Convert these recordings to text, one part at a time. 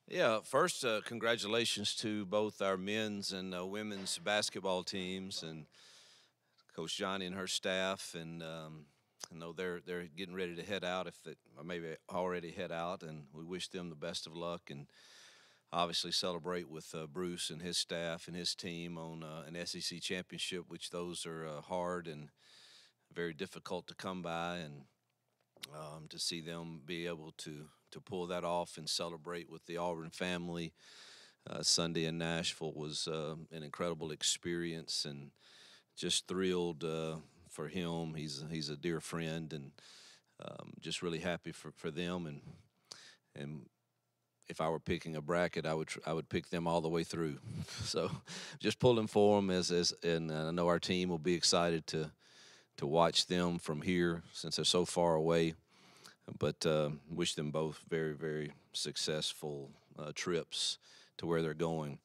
Yeah, first, congratulations to both our men's and women's basketball teams and Coach Johnny and her staff. And I know they're getting ready to head out, if it, or maybe already head out, and we wish them the best of luck. And obviously celebrate with Bruce and his staff and his team on an SEC championship, which those are hard and very difficult to come by, and to see them be able to pull that off and celebrate with the Auburn family Sunday in Nashville was an incredible experience, and just thrilled for him. He's a dear friend, and just really happy for them. And if I were picking a bracket, I would pick them all the way through. So just pulling for them and I know our team will be excited to watch them from here since they're so far away. But wish them both very, very successful trips to where they're going.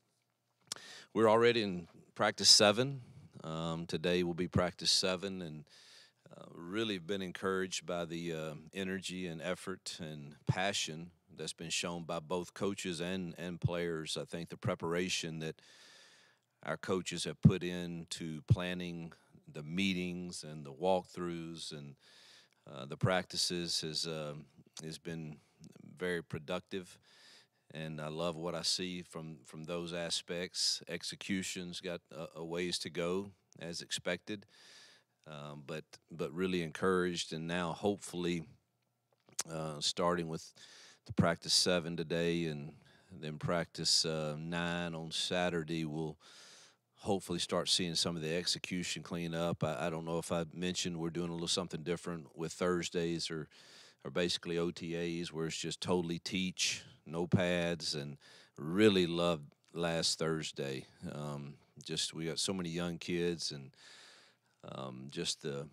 We're already in practice 7. Today will be practice 7, and really been encouraged by the energy and effort and passion that's been shown by both coaches and players. I think the preparation that our coaches have put into planning the meetings and the walkthroughs and the practices has been very productive, and I love what I see from those aspects. Execution's got a ways to go, as expected, but really encouraged, and now hopefully starting with the practice 7 today, and then practice 9 on Saturday, we'll hopefully start seeing some of the execution clean up. I don't know if I mentioned we're doing a little something different with Thursdays or basically OTAs, where it's just totally teach, no pads, and really loved last Thursday. Just we got so many young kids, and just the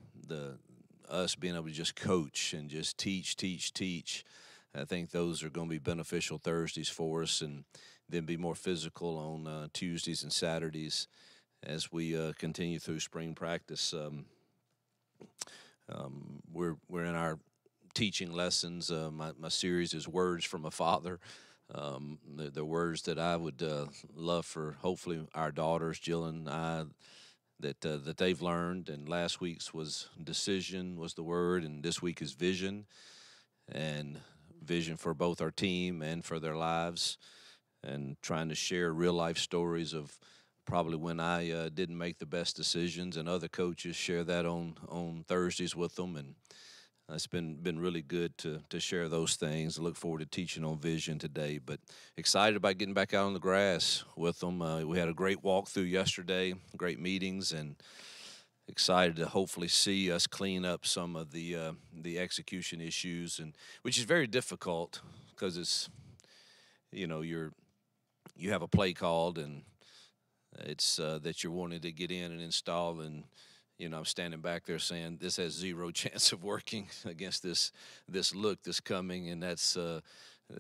us being able to just coach and just teach, teach, teach. I think those are going to be beneficial Thursdays for us, and then be more physical on Tuesdays and Saturdays as we continue through spring practice. We're in our teaching lessons. My series is Words from a Father. The words that I would love for hopefully our daughters, Jill and I, that they've learned. And last week's was decision was the word, and this week is vision, and vision for both our team and for their lives, and trying to share real life stories of probably when I didn't make the best decisions, and other coaches share that on Thursdays with them. And it's been really good to share those things. I look forward to teaching on vision today, but excited about getting back out on the grass with them. We had a great walkthrough yesterday, great meetings, and excited to hopefully see us clean up some of the execution issues, and which is very difficult because it's you have a play called, and it's that you're wanting to get in and install, and I'm standing back there saying this has zero chance of working against this look that's coming, and that's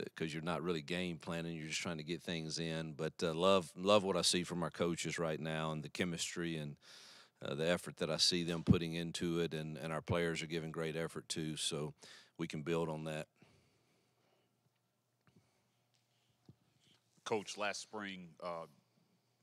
because you're not really game planning, you're just trying to get things in. But love what I see from our coaches right now, and the chemistry and the effort that I see them putting into it, and our players are giving great effort too, so we can build on that. Coach, last spring,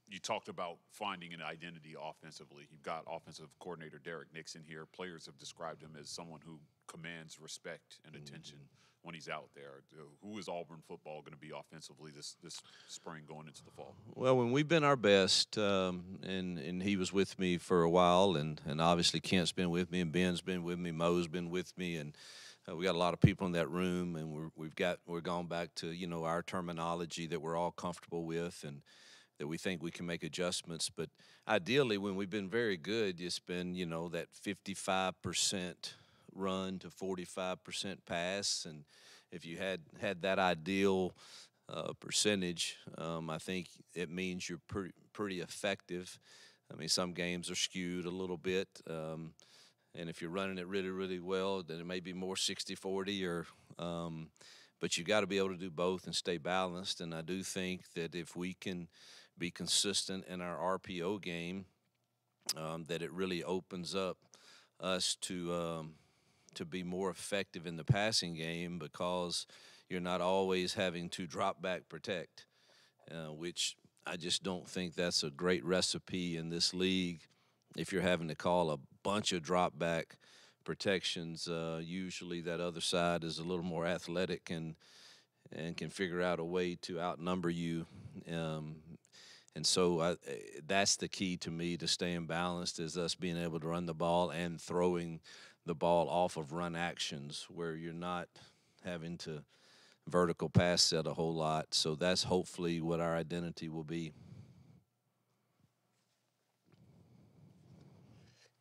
you talked about finding an identity offensively. You've got offensive coordinator Derek Nixon here. Players have described him as someone who commands respect and attention when he's out there. Who is Auburn football going to be offensively this spring going into the fall? Well, when we've been our best, and he was with me for a while, and obviously Kent's been with me, and Ben's been with me, Mo's been with me, and we got a lot of people in that room, and we're gone back to our terminology that we're all comfortable with, and that we think we can make adjustments. But ideally, when we've been very good, it's been that 55% run to 45% pass, and if you had that ideal percentage, I think it means you're pretty effective. I mean, some games are skewed a little bit, and if you're running it really, really well, then it may be more 60-40, or but you got to be able to do both and stay balanced. And I do think that if we can be consistent in our RPO game, that it really opens up us to be more effective in the passing game, because you're not always having to drop back protect, which I just don't think that's a great recipe in this league. If you're having to call a bunch of drop back protections, usually that other side is a little more athletic and can figure out a way to outnumber you. Um, and so that's the key to me to staying balanced is us being able to run the ball and throwing the ball off of run actions where you're not having to vertical pass set a whole lot. So that's hopefully what our identity will be.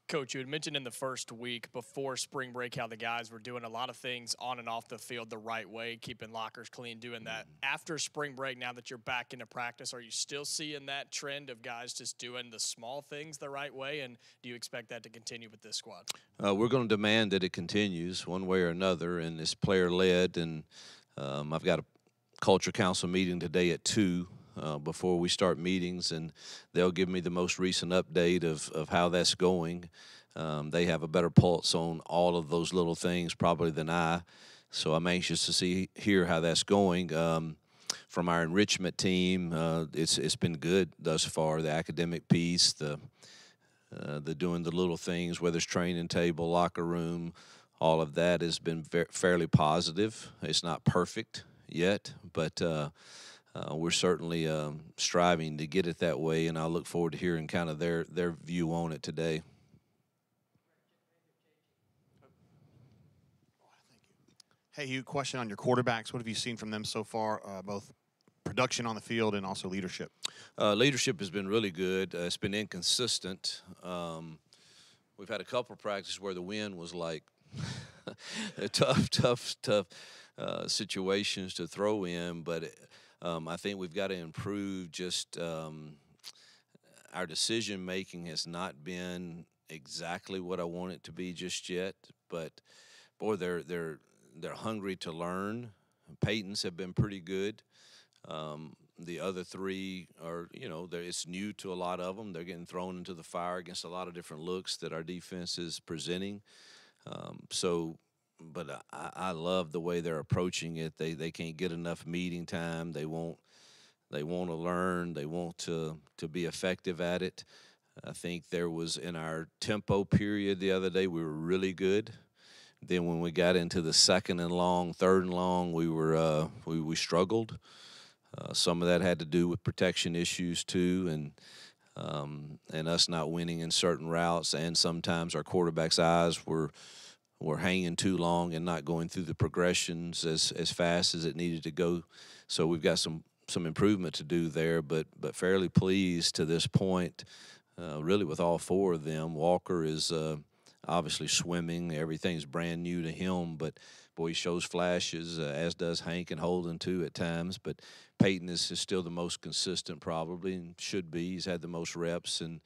Coach, you had mentioned in the first week before spring break how the guys were doing a lot of things on and off the field the right way, keeping lockers clean, doing that. After spring break, now that you're back into practice, are you still seeing that trend of guys just doing the small things the right way? And do you expect that to continue with this squad? We're going to demand that it continues one way or another, and it's player-led. And I've got a culture council meeting today at 2. Before we start meetings, and they'll give me the most recent update of how that's going. They have a better pulse on all of those little things probably than I, so I'm anxious to hear how that's going. From our enrichment team, it's been good thus far. The academic piece, the doing the little things, whether it's training table, locker room, all of that has been fairly positive. It's not perfect yet, but we're certainly striving to get it that way, and I look forward to hearing kind of their view on it today. Hey, Hugh, question on your quarterbacks. What have you seen from them so far, both production on the field and also leadership? Leadership has been really good. It's been inconsistent. We've had a couple of practices where the wind was like tough situations to throw in, but I think we've got to improve just our decision making has not been exactly what I want it to be just yet, but boy, they're hungry to learn. Peyton's have been pretty good. The other 3 are, it's new to a lot of them. They're getting thrown into the fire against a lot of different looks that our defense is presenting. But I love the way they're approaching it. They can't get enough meeting time. They want to learn. They want to be effective at it. I think there was in our tempo period the other day we were really good. Then when we got into the second and long, third and long, we struggled. Some of that had to do with protection issues too, and us not winning in certain routes, and sometimes our quarterback's eyes were hanging too long and not going through the progressions as fast as it needed to go. So we've got some improvement to do there, but fairly pleased to this point, really with all 4 of them. Walker is obviously swimming. Everything's brand new to him, but boy, he shows flashes, as does Hank and Holden too at times. But Peyton is still the most consistent probably and should be. He's had the most reps and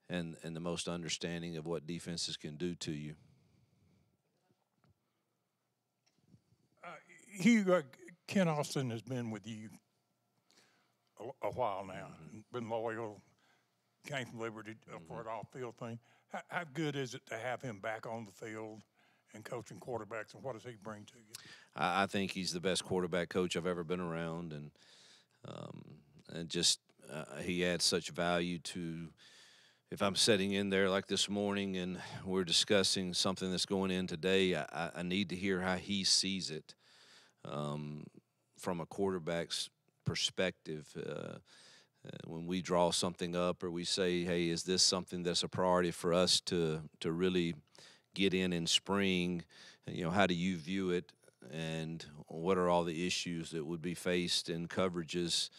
the most understanding of what defenses can do to you. Hugh, Ken Austin has been with you a while now, been loyal, came from Liberty for an off-field thing. How good is it to have him back on the field and coaching quarterbacks, and what does he bring to you? I think he's the best quarterback coach I've ever been around, and just he adds such value to. If I'm sitting in there like this morning and we're discussing something that's going in today, I need to hear how he sees it from a quarterback's perspective. When we draw something up or we say, hey, is this something that's a priority for us to really get in spring? How do you view it? And what are all the issues that would be faced in coverages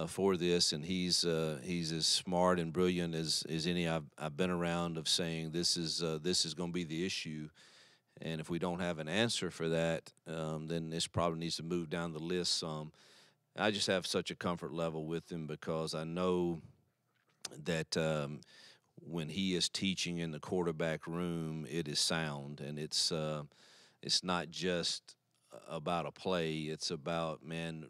for this? And he's as smart and brilliant as any I've been around of saying this is going to be the issue. And if we don't have an answer for that, then this probably needs to move down the list some. I just have such a comfort level with him because I know that when he is teaching in the quarterback room, it is sound, and it's not just about a play. It's about,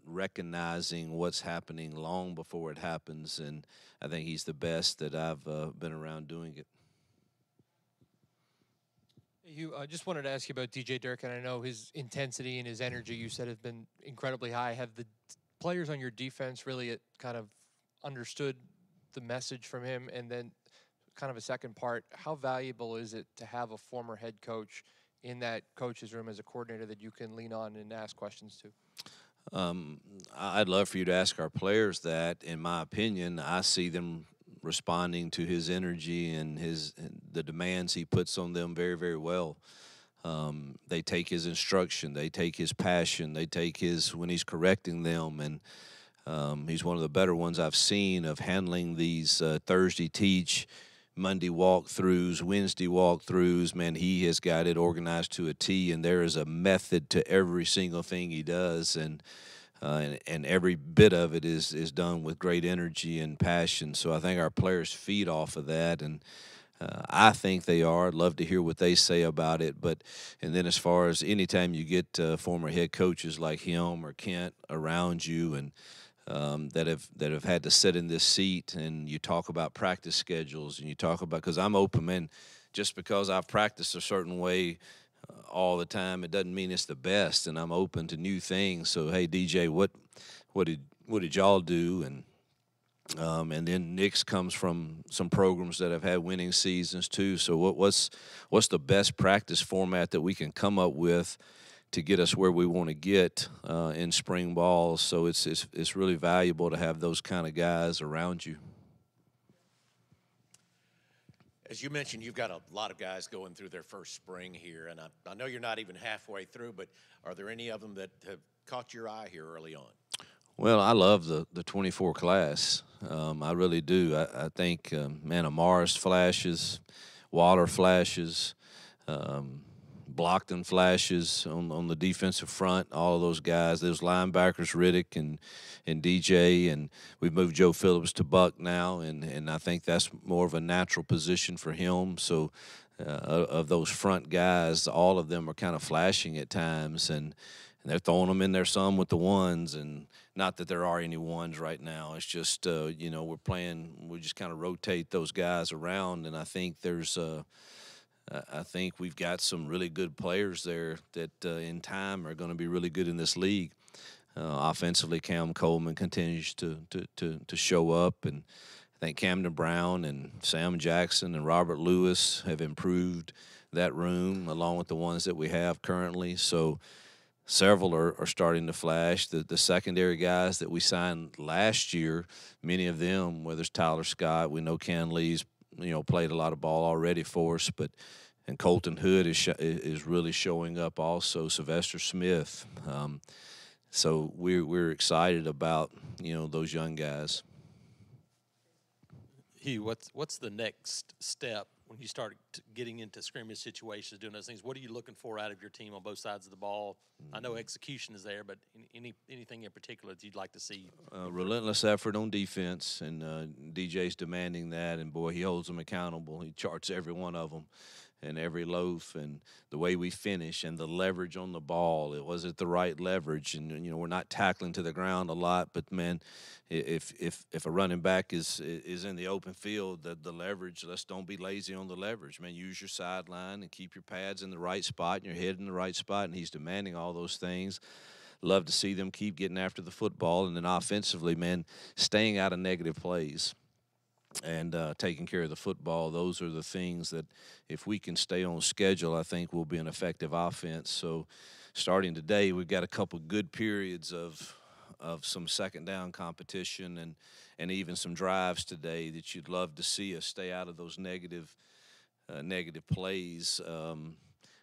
recognizing what's happening long before it happens, and I think he's the best that I've been around doing it. You just wanted to ask you about DJ Durkin. I know his intensity and his energy, you said, have been incredibly high. Have the players on your defense really kind of understood the message from him? And then kind of a second part, how valuable is it to have a former head coach in that coach's room as a coordinator that you can lean on and ask questions to? I'd love for you to ask our players that. In my opinion, I see them responding to his energy and the demands he puts on them very, very well. They take his instruction, they take his passion, they take his when he's correcting them, and he's one of the better ones I've seen of handling these Thursday teach, Monday walkthroughs, Wednesday walkthroughs. Man, he has got it organized to a T, and there is a method to every single thing he does, and every bit of it is done with great energy and passion. So I think our players feed off of that, and I think they are. I'd love to hear what they say about it. And then as far as anytime you get former head coaches like him or Kent around you, and that have had to sit in this seat, and you talk about practice schedules, and you talk about, because I'm open, man. Just because I've practiced a certain way all the time, it doesn't mean it's the best, and I'm open to new things. So hey, DJ, what did y'all do? And then Nick's comes from some programs that have had winning seasons too. So what's the best practice format that we can come up with to get us where we want to get in spring ball? So it's really valuable to have those kind of guys around you. As you mentioned, you've got a lot of guys going through their first spring here, and I know you're not even halfway through, but are there any of them that have caught your eye here early on? Well, I love the 24 class. I really do. I think, man, Amara's flashes, Waller flashes, Blockton flashes on the defensive front, all of those guys, those linebackers, Riddick and DJ, and we've moved Joe Phillips to Buck now, and I think that's more of a natural position for him. So of those front guys, all of them are kind of flashing at times, and they're throwing them in there some with the ones, and not that there are any ones right now. It's just, we just kind of rotate those guys around, and I think I think we've got some really good players there that in time are going to be really good in this league. Offensively, Cam Coleman continues to show up, and I think Camden Brown and Sam Jackson and Robert Lewis have improved that room along with the ones that we have currently. So several are starting to flash. The secondary guys that we signed last year, many of them, whether it's Tyler Scott, we know Ken Lee's played a lot of ball already for us, and Colton Hood is really showing up also. Sylvester Smith, so we're excited about those young guys. Hugh, what's the next step when you start getting into scrimmage situations, doing those things? What are you looking for out of your team on both sides of the ball? I know execution is there, but anything in particular that you'd like to see? Relentless effort on defense, and DJ's demanding that, and boy, he holds them accountable. He charts every one of them and every loaf, and the way we finish and the leverage on the ball. It was the right leverage, and we're not tackling to the ground a lot, but man, if a running back is in the open field, the leverage, let's don't be lazy on the leverage, man. Use your sideline and keep your pads in the right spot and your head in the right spot, and he's demanding all those things. Love to see them keep getting after the football, and then offensively, man, staying out of negative plays and taking care of the football. Those are the things that if we can stay on schedule, I think we'll be an effective offense. So starting today, we've got a couple good periods of some second down competition and even some drives today that you'd love to see us stay out of those negative plays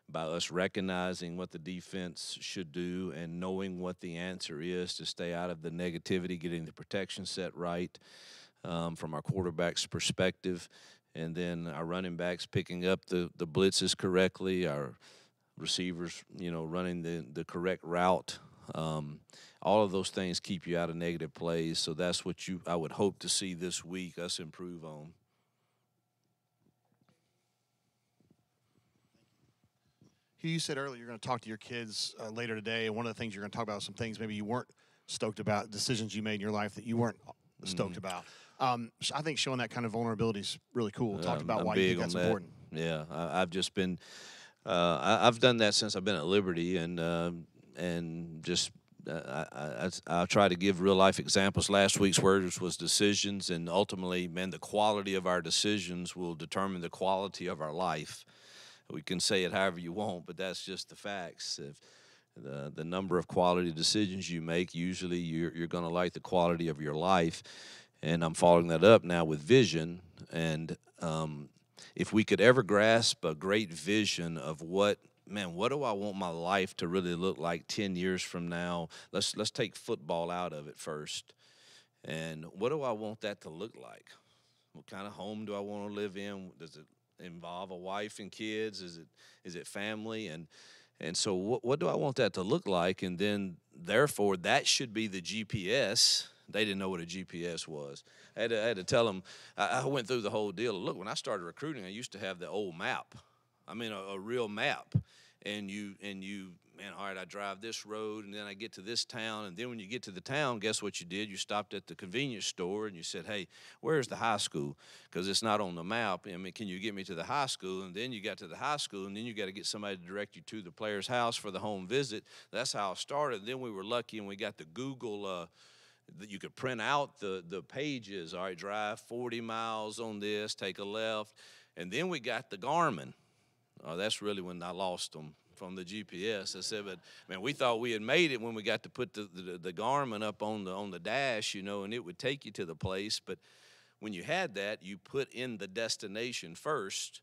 by us recognizing what the defense should do and knowing what the answer is to stay out of the negativity, getting the protection set right from our quarterback's perspective, and then our running backs picking up the blitzes correctly, our receivers, running the correct route. All of those things keep you out of negative plays, so that's what I would hope to see this week us improve on. Hugh, you said earlier you're going to talk to your kids later today, and one of the things you're going to talk about is some things maybe you weren't stoked about, decisions you made in your life that you weren't stoked about. I think showing that kind of vulnerability is really cool. Talk about why you think that's important. Yeah, I've just been I've done that since I've been at Liberty, and just I try to give real life examples. Last week's words was decisions, and ultimately, man, the quality of our decisions will determine the quality of our life. We can say it however you want, but that's just the facts. If the number of quality decisions you make, usually you're going to like the quality of your life. And I'm following that up now with vision. And if we could ever grasp a great vision of what do I want my life to really look like 10 years from now? Let's take football out of it first. And what do I want that to look like? What kind of home do I want to live in? Does it involve a wife and kids? Is it family? And so what do I want that to look like? And then, therefore, that should be the GPS. They didn't know what a GPS was. I had to tell them. I went through the whole deal. Look, when I started recruiting, I used to have the old map. I mean, a real map. And you, man, all right, I drive this road, and then I get to this town. And then when you get to the town, guess what you did? You stopped at the convenience store, and you said, hey, where's the high school? Because it's not on the map. I mean, can you get me to the high school? And then you got to the high school, and then you got to get somebody to direct you to the player's house for the home visit. That's how it started. Then we were lucky, and we got the Google that you could print out the pages. All right, drive 40 miles on this, take a left. And then we got the Garmin. That's really when I lost them from the GPS. I said, but man, we thought we had made it when we got to put the Garmin up on the dash, and it would take you to the place. But when you had that, you put in the destination first,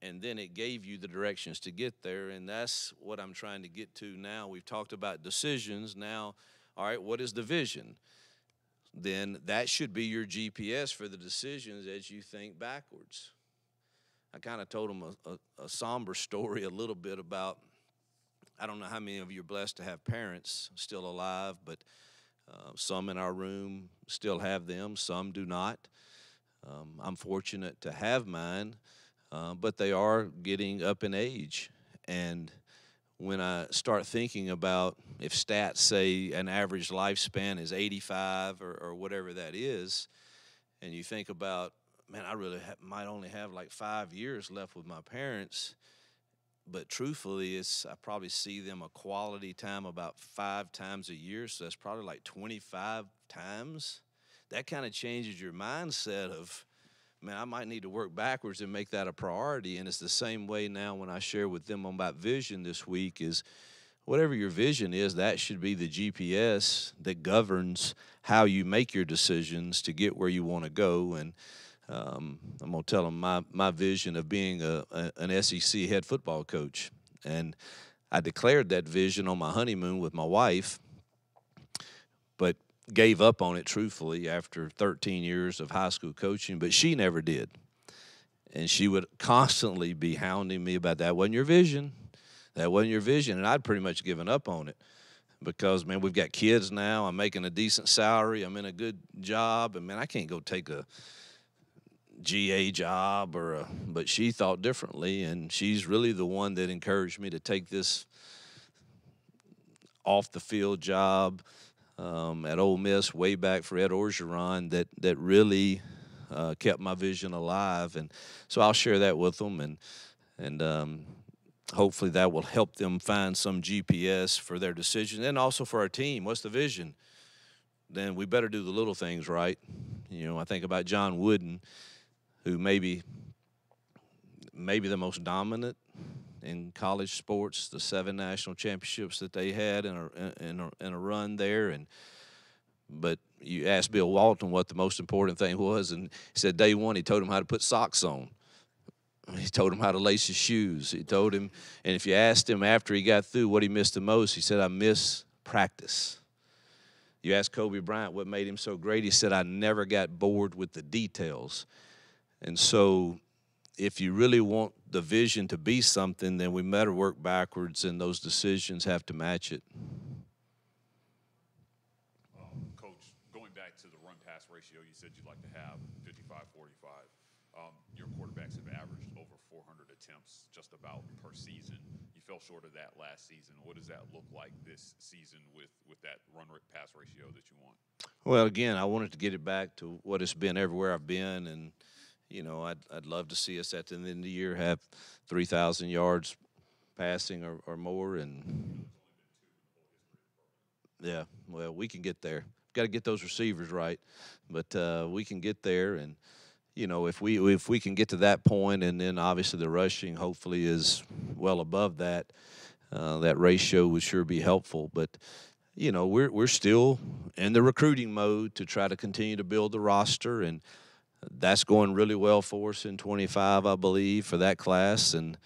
and then it gave you the directions to get there. And that's what I'm trying to get to now. We've talked about decisions. Now, all right, what is the vision? Then that should be your GPS for the decisions as you think backwards. I kind of told them a somber story a little bit about, I don't know how many of you are blessed to have parents still alive, but some in our room still have them, some do not. I'm fortunate to have mine, but they are getting up in age. And when I start thinking about if stats say an average lifespan is 85 or whatever that is, and you think about, man, I really might only have like 5 years left with my parents, but truthfully, I probably see them a quality time about 5 times a year, so that's probably like 25 times. That kind of changes your mindset of, man, I might need to work backwards and make that a priority. And it's the same way now when I share with them about vision this week is whatever your vision is, that should be the GPS that governs how you make your decisions to get where you want to go. And I'm going to tell them my vision of being an SEC head football coach. And I declared that vision on my honeymoon with my wife, but gave up on it truthfully after 13 years of high school coaching, but she never did. And she would constantly be hounding me about that wasn't your vision. That wasn't your vision. And I'd pretty much given up on it because, man, we've got kids now. I'm making a decent salary. I'm in a good job. And, man, I can't go take a GA job but she thought differently, and she's really the one that encouraged me to take this off the field job at Ole Miss way back for Ed Orgeron that really kept my vision alive. And so I'll share that with them, and hopefully that will help them find some GPS for their decision, and also for our team. What's the vision? Then we better do the little things right. I think about John Wooden, who maybe the most dominant in college sports, the 7 national championships that they had in a run there. But you asked Bill Walton what the most important thing was, and he said day one he told him how to put socks on. He told him how to lace his shoes. He told him, and if you asked him after he got through what he missed the most, he said, I miss practice. You asked Kobe Bryant what made him so great, he said, I never got bored with the details. And so if you really want the vision to be something, then we better work backwards, and those decisions have to match it. Coach, going back to the run-pass ratio, you said you'd like to have 55-45. Your quarterbacks have averaged over 400 attempts just about per season. You fell short of that last season. What does that look like this season with that run-pass ratio that you want? Well, again, I wanted to get it back to what it's been everywhere I've been, and I'd love to see us at the end of the year have 3,000 yards passing or more, and yeah, well, we can get there. Got to get those receivers right, but we can get there, and if we can get to that point, and then obviously the rushing hopefully is well above that, that ratio would sure be helpful. But we're still in the recruiting mode to try to continue to build the roster, and that's going really well for us in 25, I believe, for that class. And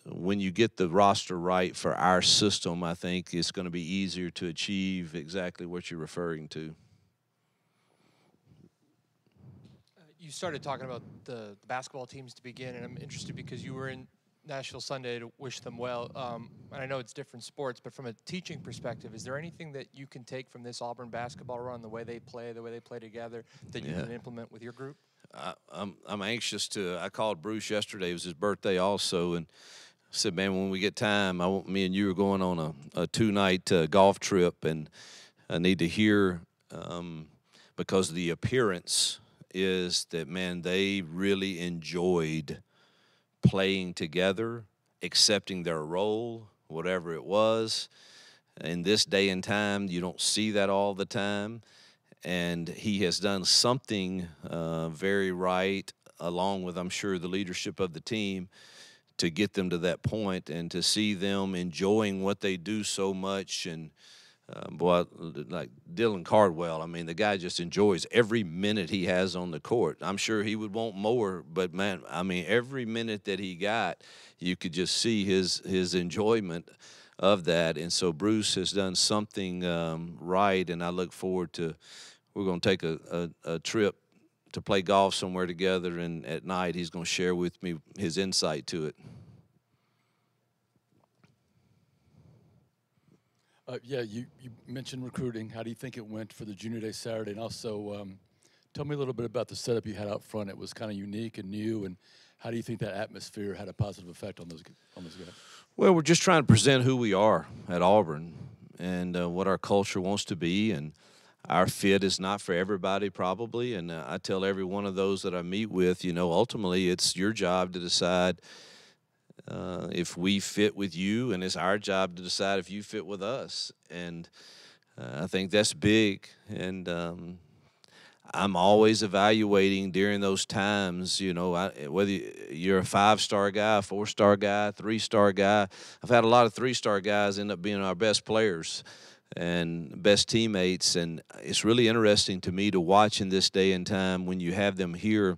when you get the roster right for our system, I think it's going to be easier to achieve exactly what you're referring to. You started talking about the basketball teams to begin, and I'm interested because you were in Nashville Sunday to wish them well. And I know it's different sports, but from a teaching perspective, is there anything that you can take from this Auburn basketball run, the way they play together, that you can implement with your group? I'm anxious to. I called Bruce yesterday. It was his birthday also, and said, "Man, when we get time, I want me and you are going on a 2-night golf trip, and I need to hear because the appearance is that, man, they really enjoyed playing together, accepting their role, whatever it was. In this day and time, you don't see that all the time. And he has done something very right, along with, I'm sure, the leadership of the team, to get them to that point and to see them enjoying what they do so much. And boy, like Dylan Cardwell, I mean, the guy just enjoys every minute he has on the court. I'm sure he would want more, but, man, I mean, every minute that he got, you could just see his enjoyment of that. And so Bruce has done something right, and I look forward to – we're going to take a trip to play golf somewhere together, and at night he's going to share with me his insight to it. Yeah, you mentioned recruiting. How do you think it went for the Junior Day Saturday? And also, tell me a little bit about the setup you had out front. It was kind of unique and new, and how do you think that atmosphere had a positive effect on those guys? Well, we're just trying to present who we are at Auburn and what our culture wants to be, and our fit is not for everybody probably. And I tell every one of those that I meet with, ultimately it's your job to decide if we fit with you, and it's our job to decide if you fit with us. And I think that's big. And I'm always evaluating during those times, whether you're a 5-star guy, a 4-star guy, 3-star guy. I've had a lot of 3-star guys end up being our best players and best teammates. And it's really interesting to me to watch in this day and time when you have them here.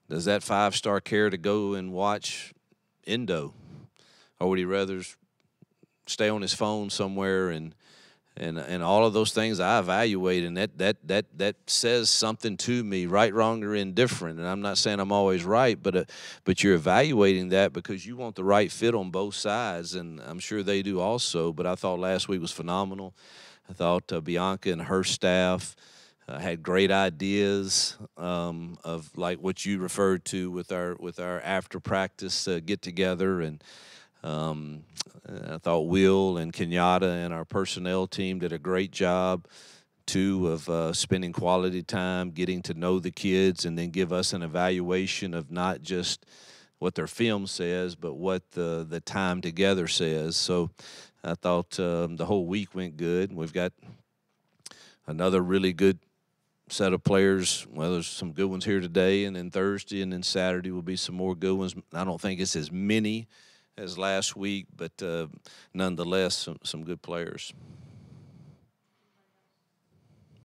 Does that 5-star care to go and watch Indo, or would he rather stay on his phone somewhere? And all of those things I evaluate, and that says something to me, right, wrong, or indifferent. And I'm not saying I'm always right, but you're evaluating that because you want the right fit on both sides, and I'm sure they do also. But I thought last week was phenomenal. I thought Bianca and her staff had great ideas of like what you referred to with our after practice get together, and I thought Will and Kenyatta and our personnel team did a great job too of spending quality time, getting to know the kids, and then give us an evaluation of not just what their film says, but what the time together says. So I thought the whole week went good. We've got another really good set of players. Well, there's some good ones here today, and then Thursday, and then Saturday will be some more good ones. I don't think it's as many as last week, but nonetheless, some good players.